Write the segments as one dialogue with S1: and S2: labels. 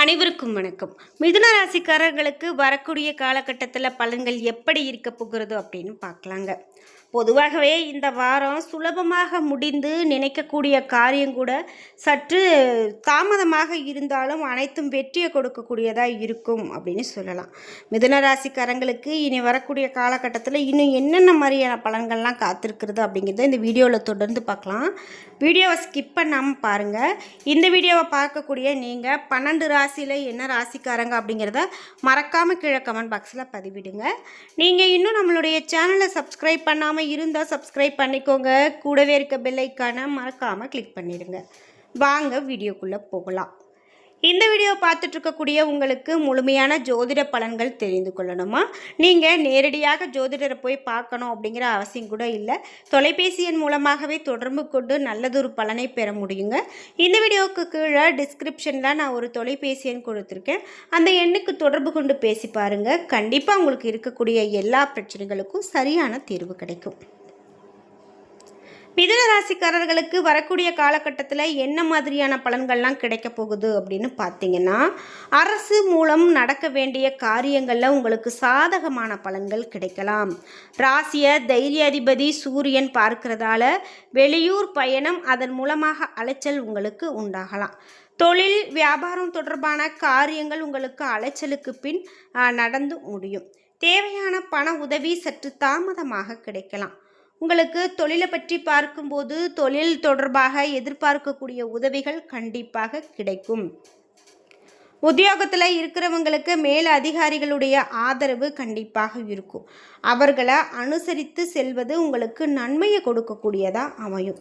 S1: அனைவருக்கும் வணக்கம். மிதுன ராசிக்காரர்களுக்கு வரக்கூடிய காலகட்டத்தில் பலன்கள் எப்படி இருக்க போகிறது அப்படின்னு பார்க்கலாங்க. பொதுவாகவே இந்த வாரம் சுலபமாக முடிந்து நினைக்கக்கூடிய காரியம் கூட சற்று தாமதமாக இருந்தாலும் அனைத்தும் வெற்றியை கொடுக்கக்கூடியதாக இருக்கும் அப்படின்னு சொல்லலாம். மிதுன ராசிக்காரங்களுக்கு இனி வரக்கூடிய காலகட்டத்தில் இன்னும் என்னென்ன மாதிரியான பலன்கள்லாம் காத்திருக்கிறது அப்படிங்கிறத இந்த வீடியோவில் தொடர்ந்து பார்க்கலாம். வீடியோவை ஸ்கிப் பண்ணாமல் பாருங்கள். இந்த வீடியோவை பார்க்கக்கூடிய நீங்கள் 12 ராசியில் என்ன ராசிக்காரங்க அப்படிங்கிறத மறக்காமல் கீழே கமெண்ட் பாக்ஸில் பதிவிடுங்க. நீங்கள் இன்னும் நம்மளுடைய சேனலை சப்ஸ்கிரைப் பண்ணாமல் இருந்தால் சப்ஸ்கிரைப் பண்ணிக்கோங்க. கூடவே இருக்க பெல் ஐக்கானை மறக்காமல் கிளிக் பண்ணிடுங்க. வாங்க வீடியோக்குள்ளே போகலாம். இந்த வீடியோ பார்த்துட்டு இருக்கக்கூடிய உங்களுக்கு முழுமையான ஜோதிட பலன்கள் தெரிந்து கொள்ளணுமா? நீங்கள் நேரடியாக ஜோதிடரை போய் பார்க்கணும் அப்படிங்கிற அவசியம் கூட இல்லை. தொலைபேசி எண் மூலமாகவே தொடர்பு கொண்டு நல்லதொரு பலனை பெற முடியுங்க. இந்த வீடியோவுக்கு கீழே டிஸ்கிரிப்ஷனில் நான் ஒரு தொலைபேசி எண் கொடுத்துருக்கேன். அந்த எண்ணுக்கு தொடர்பு கொண்டு பேசி பாருங்கள். கண்டிப்பாக உங்களுக்கு இருக்கக்கூடிய எல்லா பிரச்சனைகளுக்கும் சரியான தீர்வு கிடைக்கும். மிதுன ராசிக்காரர்களுக்கு வரக்கூடிய காலகட்டத்தில் என்ன மாதிரியான பலன்கள்லாம் கிடைக்க போகுது அப்படின்னு பார்த்தீங்கன்னா, அரசு மூலம் நடக்க வேண்டிய காரியங்களில் உங்களுக்கு சாதகமான பலன்கள் கிடைக்கலாம். ராசியை தைரிய அதிபதி சூரியன் பார்க்கிறதால வெளியூர் பயணம், அதன் மூலமாக அலைச்சல் உங்களுக்கு உண்டாகலாம். தொழில் வியாபாரம் தொடர்பான காரியங்கள் உங்களுக்கு அலைச்சலுக்கு பின் நடந்து முடியும். தேவையான பண உதவி சற்று தாமதமாக கிடைக்கலாம். உங்களுக்கு தொழிலை பற்றி பார்க்கும்போது தொழில் தொடர்பாக எதிர்பார்க்கக்கூடிய உதவிகள் கண்டிப்பாக கிடைக்கும். உத்தியோகத்தில் இருக்கிறவங்களுக்கு மேல் அதிகாரிகளுடைய ஆதரவு கண்டிப்பாக இருக்கும். அவர்களை அனுசரித்து செல்வது உங்களுக்கு நன்மையை கொடுக்கக்கூடியதாக அமையும்.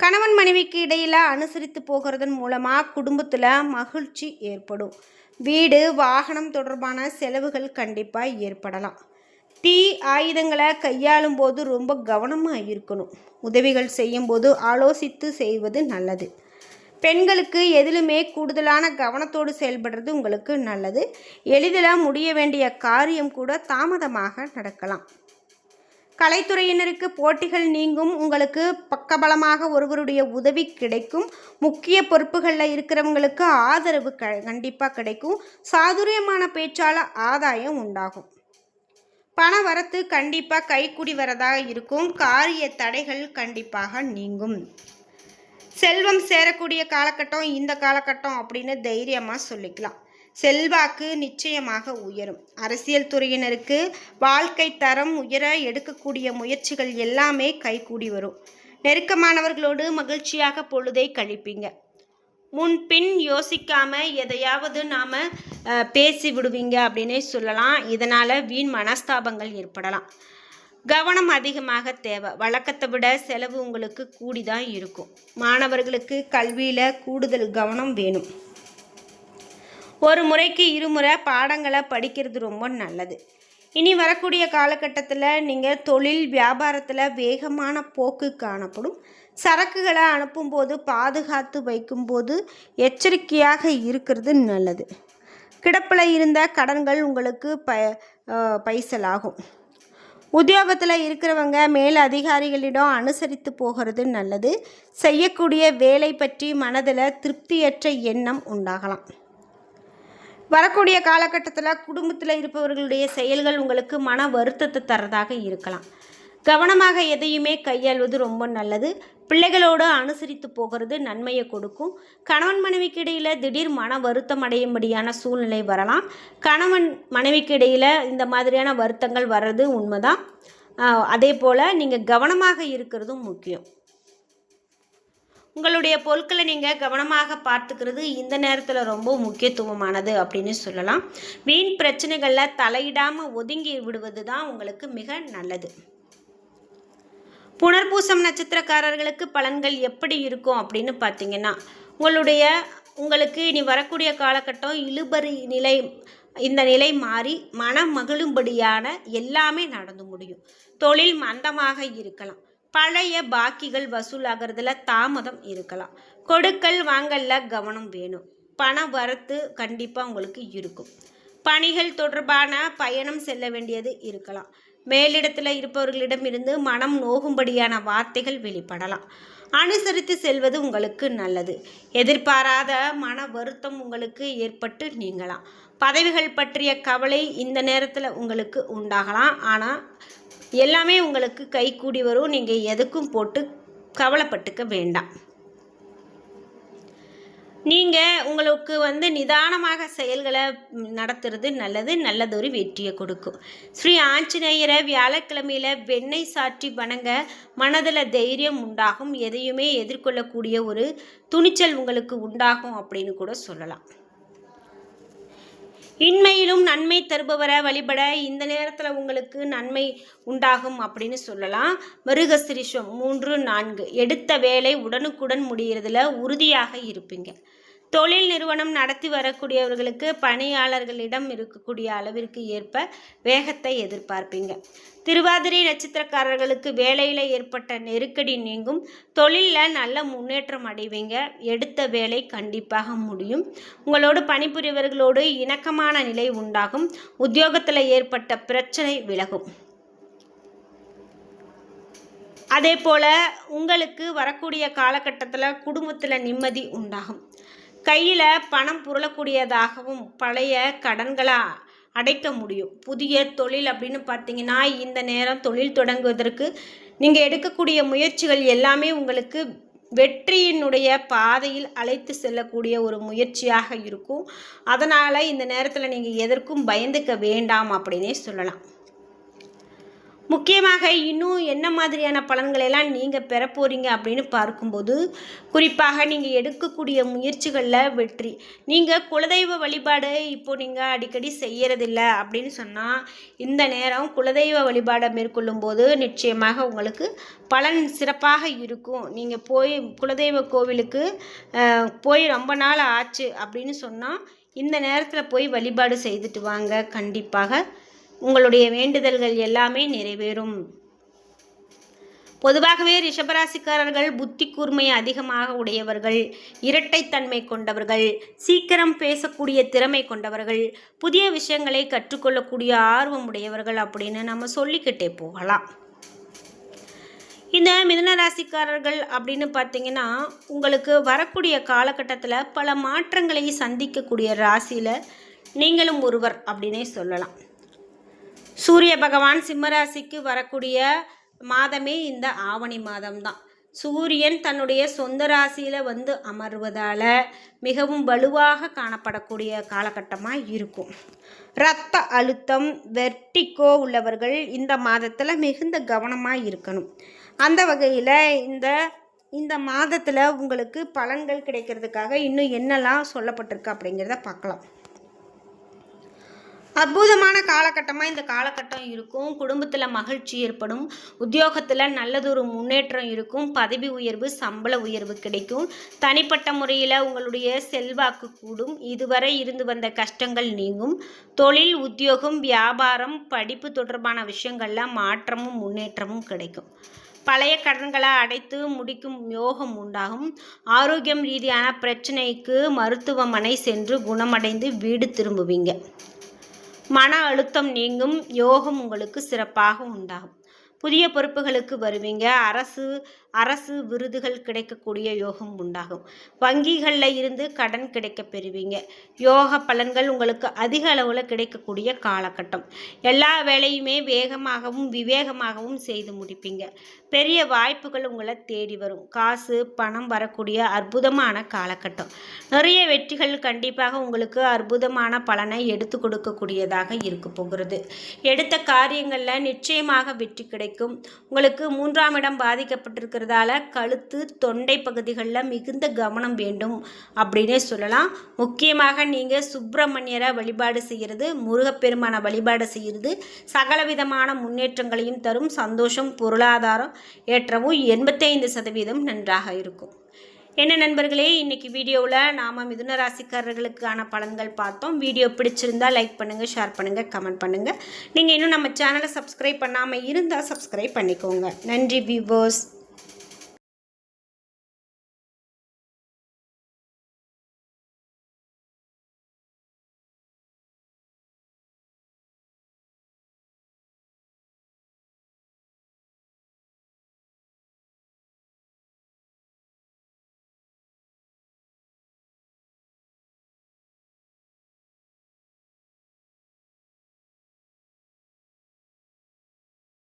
S1: கணவன் மனைவிக்கு இடையில் அனுசரித்து போகிறதன் மூலமாக குடும்பத்தில் மகிழ்ச்சி ஏற்படும். வீடு வாகனம் தொடர்பான செலவுகள் கண்டிப்பாக ஏற்படலாம். தீ ஆயுதங்களை கையாளும் போது ரொம்ப கவனமாக இருக்கணும். உதவிகள் செய்யும்போது ஆலோசித்து செய்வது நல்லது. பெண்களுக்கு எதிலுமே கூடுதலான கவனத்தோடு செயல்படுறது உங்களுக்கு நல்லது. எளிதில் முடிய வேண்டிய காரியம் கூட தாமதமாக நடக்கலாம். கலைத்துறையினருக்கு போட்டிகள் நீங்கும். உங்களுக்கு பக்கபலமாக ஒருவருடைய உதவி கிடைக்கும். முக்கிய பொறுப்புகளில் இருக்கிறவங்களுக்கு ஆதரவு கண்டிப்பாக கிடைக்கும். சாதுரியமான பேச்சால் ஆதாயம் உண்டாகும். பண வரத்து கண்டிப்பாக கைக்கூடி வரதாக இருக்கும். காரிய தடைகள் கண்டிப்பாக நீங்கும். செல்வம் சேரக்கூடிய காலகட்டம் இந்த காலகட்டம் அப்படின்னு தைரியமாக சொல்லிக்கலாம். செல்வாக்கு நிச்சயமாக உயரும். அரசியல் துறையினருக்கு வாழ்க்கை தரம் உயர எடுக்கக்கூடிய முயற்சிகள் எல்லாமே கைக்கூடி வரும். நெருக்கமானவர்களோடு மகிழ்ச்சியாக பொழுதை கழிப்பீங்க. முன்பின் யோசிக்காமல் எதையாவது நாம் பேசி விடுவீங்க அப்படின்னே சொல்லலாம். இதனால் வீண் மனஸ்தாபங்கள் ஏற்படலாம். கவனம் அதிகமாக தேவை. வழக்கத்தை விட செலவு உங்களுக்கு கூடிதான் இருக்கும். மாணவர்களுக்கு கல்வியில் கூடுதல் கவனம் வேணும். ஒரு முறைக்கு இருமுறை பாடங்களை படிக்கிறது ரொம்ப நல்லது. இனி வரக்கூடிய காலகட்டத்தில் நீங்கள் தொழில் வியாபாரத்தில் வேகமான போக்கு காணப்படும். சரக்குகளை அனுப்பும்போது பாதுகாத்து வைக்கும்போது எச்சரிக்கையாக இருக்கிறது நல்லது. கிடப்பில் இருந்த கடன்கள் உங்களுக்கு பைசலாகும். உத்தியோகத்தில் இருக்கிறவங்க மேல் அதிகாரிகளிடம் அனுசரித்து போகிறது நல்லது. செய்யக்கூடிய வேலை பற்றி மனதில் திருப்தியற்ற எண்ணம் உண்டாகலாம். வரக்கூடிய காலகட்டத்தில் குடும்பத்தில் இருப்பவர்களுடைய செயல்கள் உங்களுக்கு மன வருத்தத்தை தரதாக இருக்கலாம். கவனமாக எதையுமே கையாள்வது ரொம்ப நல்லது. பிள்ளைகளோடு அனுசரித்து போகிறது நன்மையை கொடுக்கும். கணவன் மனைவிக்கு இடையில் திடீர் மன வருத்தம் அடையும்படியான சூழ்நிலை வரலாம். கணவன் மனைவிக்கு இடையில் இந்த மாதிரியான வருத்தங்கள் வர்றது உண்மைதான். அதே போல் நீங்கள் கவனமாக இருக்கிறதும் முக்கியம். உங்களுடைய பொருட்களை நீங்கள் கவனமாக பார்த்துக்கிறது இந்த நேரத்தில் ரொம்ப முக்கியத்துவமானது அப்படின்னு சொல்லலாம். வீண் பிரச்சனைகளில் தலையிடாமல் ஒதுங்கி விடுவது தான் உங்களுக்கு மிக நல்லது. புனர்பூசம் நட்சத்திரக்காரர்களுக்கு பலன்கள் எப்படி இருக்கும் அப்படின்னு பார்த்தீங்கன்னா, உங்களுக்கு இனி வரக்கூடிய காலகட்டம் இழுபறி நிலை, இந்த நிலை மாறி மன மகிழும்படியான எல்லாமே நடந்து முடியும். தொழில் மந்தமாக இருக்கலாம். பழைய பாக்கிகள் வசூலாகிறதுல தாமதம் இருக்கலாம். கொடுக்கல் வாங்கல்ல கவனம் வேணும். பண வரத்து கண்டிப்பாக உங்களுக்கு இருக்கும். பணிகள் தொடர்பான பயணம் செல்ல வேண்டியது இருக்கலாம். மேலிடத்தில் இருப்பவர்களிடம் இருந்து மனம் நோகும்படியான வார்த்தைகள் வெளிப்படலாம். அனுசரித்து செல்வது உங்களுக்கு நல்லது. எதிர்பாராத மன வருத்தம் உங்களுக்கு ஏற்பட்டு நீங்கலாம். பதவிகள் பற்றிய கவலை இந்த நேரத்தில் உங்களுக்கு உண்டாகலாம். ஆனால் எல்லாமே உங்களுக்கு கைகூடி வரும். நீங்கள் எதுக்கும் போட்டு கவலைப்பட்டுக்க வேண்டாம். நீங்கள் உங்களுக்கு நிதானமாக செயல்களை நடத்துறது நல்லதொரு வெற்றியை கொடுக்கும். ஸ்ரீ ஆஞ்சநேயரை வியாழக்கிழமையில் வெண்ணெய் சாற்றி வணங்க மனதில் தைரியம் உண்டாகும். எதையுமே எதிர்கொள்ளக்கூடிய ஒரு துணிச்சல் உங்களுக்கு உண்டாகும் அப்படின்னு கூட சொல்லலாம். இன்மையிலும் நன்மை தருபவரை வழிபட இந்த நேரத்தில் உங்களுக்கு நன்மை உண்டாகும் அப்படின்னு சொல்லலாம். மிருகசிரிஷம் 3, 4 எடுத்த வேலை உடனுக்குடன் முடிகிறதுல உறுதியாக இருப்பீங்க. தொழில் நிறுவனம் நடத்தி வரக்கூடியவர்களுக்கு பணியாளர்களிடம் இருக்கக்கூடிய அளவிற்கு ஏற்ப வேகத்தை எதிர்பார்ப்பீங்க. திருவாதிரை நட்சத்திரக்காரர்களுக்கு வேலையில் ஏற்பட்ட நெருக்கடி நீங்கும். தொழிலில் நல்ல முன்னேற்றம் அடைவீங்க. எடுத்த வேலை கண்டிப்பாக முடியும். உங்களோடு பணிபுரியவர்களோடு இணக்கமான நிலை உண்டாகும். உத்தியோகத்தில் ஏற்பட்ட பிரச்சனை விலகும். அதே போல் உங்களுக்கு வரக்கூடிய காலகட்டத்தில் குடும்பத்தில் நிம்மதி உண்டாகும். கையில் பணம் புரளக்கூடியதாகவும் பழைய கடன்களை அடைக்க முடியும். புதிய தொழில் அப்படின்னு பார்த்தீங்கன்னா இந்த நேரம் தொழில் தொடங்குவதற்கு நீங்கள் எடுக்கக்கூடிய முயற்சிகள் எல்லாமே உங்களுக்கு வெற்றியினுடைய பாதையில் அழைத்து செல்லக்கூடிய ஒரு முயற்சியாக இருக்கும். அதனால் இந்த நேரத்தில் நீங்கள் எதற்கும் பயந்துக்க வேண்டாம் அப்படின்னே சொல்லலாம். முக்கியமாக இன்னும் என்ன மாதிரியான பலன்களெல்லாம் நீங்கள் பெற போகிறீங்க அப்படின்னு பார்க்கும்போது, குறிப்பாக நீங்கள் எடுக்கக்கூடிய முயற்சிகளில் வெற்றி. நீங்கள் குலதெய்வ வழிபாடு இப்போது நீங்கள் அடிக்கடி செய்கிறதில்ல அப்படின்னு சொன்னால், இந்த நேரம் குலதெய்வ வழிபாடை மேற்கொள்ளும் போது நிச்சயமாக உங்களுக்கு பலன் சிறப்பாக இருக்கும். நீங்கள் குலதெய்வ கோவிலுக்கு போய் ரொம்ப நாள் ஆச்சு அப்படின்னு சொன்னால், இந்த நேரத்தில் போய் வழிபாடு செய்துட்டு வாங்க. கண்டிப்பாக உங்களுடைய வேண்டுதல்கள் எல்லாமே நிறைவேறும். பொதுவாகவே ரிஷபராசிக்காரர்கள் புத்தி கூர்மை அதிகமாக உடையவர்கள், இரட்டைத்தன்மை கொண்டவர்கள், சீக்கிரம் பேசக்கூடிய திறமை கொண்டவர்கள், புதிய விஷயங்களை கற்றுக்கொள்ளக்கூடிய ஆர்வம் உடையவர்கள் அப்படின்னு நம்ம சொல்லிக்கிட்டே போகலாம். இந்த மிதுனராசிக்காரர்கள் அப்படின்னு பார்த்தீங்கன்னா, உங்களுக்கு வரக்கூடிய காலகட்டத்தில் பல மாற்றங்களை சந்திக்கக்கூடிய ராசியில் நீங்களும் ஒருவர் அப்படின்னே சொல்லலாம். சூரிய பகவான் சிம்மராசிக்கு வரக்கூடிய மாதமே இந்த ஆவணி மாதம்தான். சூரியன் தன்னுடைய சொந்த ராசியில் அமர்வதால் மிகவும் வலுவாக காணப்படக்கூடிய காலகட்டமாக இருக்கும். இரத்த அழுத்தம், வெர்டிகோ உள்ளவர்கள் இந்த மாதத்தில் மிகுந்த கவனமாக இருக்கணும். அந்த வகையில் இந்த மாதத்தில் உங்களுக்கு பலன்கள் கிடைக்கிறதுக்காக இன்னும் என்னெல்லாம் சொல்லப்பட்டிருக்கு அப்படிங்கிறத பார்க்கலாம். அற்புதமான காலகட்டமாக இந்த காலகட்டம் இருக்கும். குடும்பத்தில் மகிழ்ச்சி ஏற்படும். உத்தியோகத்தில் நல்லதொரு முன்னேற்றம் இருக்கும். பதவி உயர்வு, சம்பள உயர்வு கிடைக்கும். தனிப்பட்ட முறையில் உங்களுடைய செல்வாக்கு கூடும். இதுவரை இருந்து வந்த கஷ்டங்கள் நீங்கும். தொழில், உத்தியோகம், வியாபாரம், படிப்பு தொடர்பான விஷயங்களில் மாற்றமும் முன்னேற்றமும் கிடைக்கும். பழைய கடன்களை அடைத்து முடிக்கும் யோகம் உண்டாகும். ஆரோக்கியம் ரீதியான பிரச்சனைக்கு மருத்துவமனை சென்று குணமடைந்து வீடு திரும்புவீங்க. மன அழுத்தம் நீங்கும். யோகம் உங்களுக்கு சிறப்பாக உண்டாகும். புதிய பொறுப்புகளுக்கு வருவீங்க. அரசு விருதுகள் கிடைக்கக்கூடிய யோகம் உண்டாகும். வங்கிகளில் இருந்து கடன் கிடைக்க பெறுவீங்க. யோக பலன்கள் உங்களுக்கு அதிக அளவில் கிடைக்கக்கூடிய காலகட்டம். எல்லா வேலையுமே வேகமாகவும் விவேகமாகவும் செய்து முடிப்பீங்க. பெரிய வாய்ப்புகள் உங்களை தேடி வரும். காசு பணம் வரக்கூடிய அற்புதமான காலகட்டம். நிறைய வெற்றிகள் கண்டிப்பாக உங்களுக்கு அற்புதமான பலனை எடுத்து கொடுக்கக்கூடியதாக இருக்க போகிறது. எடுத்த காரியங்களில் நிச்சயமாக வெற்றி கிடைக்கும். உங்களுக்கு 3ஆம் இடம் பாதிக்கப்பட்டிருக்கிறதால கழுத்து, தொண்டை பகுதிகளில் மிகுந்த கவனம் வேண்டும் அப்படின்னே சொல்லலாம். முக்கியமாக நீங்கள் சுப்பிரமணியரை வழிபாடு செய்கிறது, முருகப்பெருமான வழிபாடு செய்கிறது சகலவிதமான முன்னேற்றங்களையும் தரும். சந்தோஷம், பொருளாதாரம் ஏற்றமும் 85% நன்றாக இருக்கும். என்ன நண்பர்களே, இன்றைக்கி வீடியோவில் நாம் மிதுன ராசிக்காரர்களுக்கான பலன்கள் பார்த்தோம். வீடியோ பிடிச்சிருந்தால் லைக் பண்ணுங்கள், ஷேர் பண்ணுங்கள், கமெண்ட் பண்ணுங்கள். நீங்கள் இன்னும் நம்ம சேனலை சப்ஸ்கிரைப் பண்ணாமல் இருந்தால் சப்ஸ்கிரைப் பண்ணிக்கோங்க. நன்றி வியூவர்ஸ்.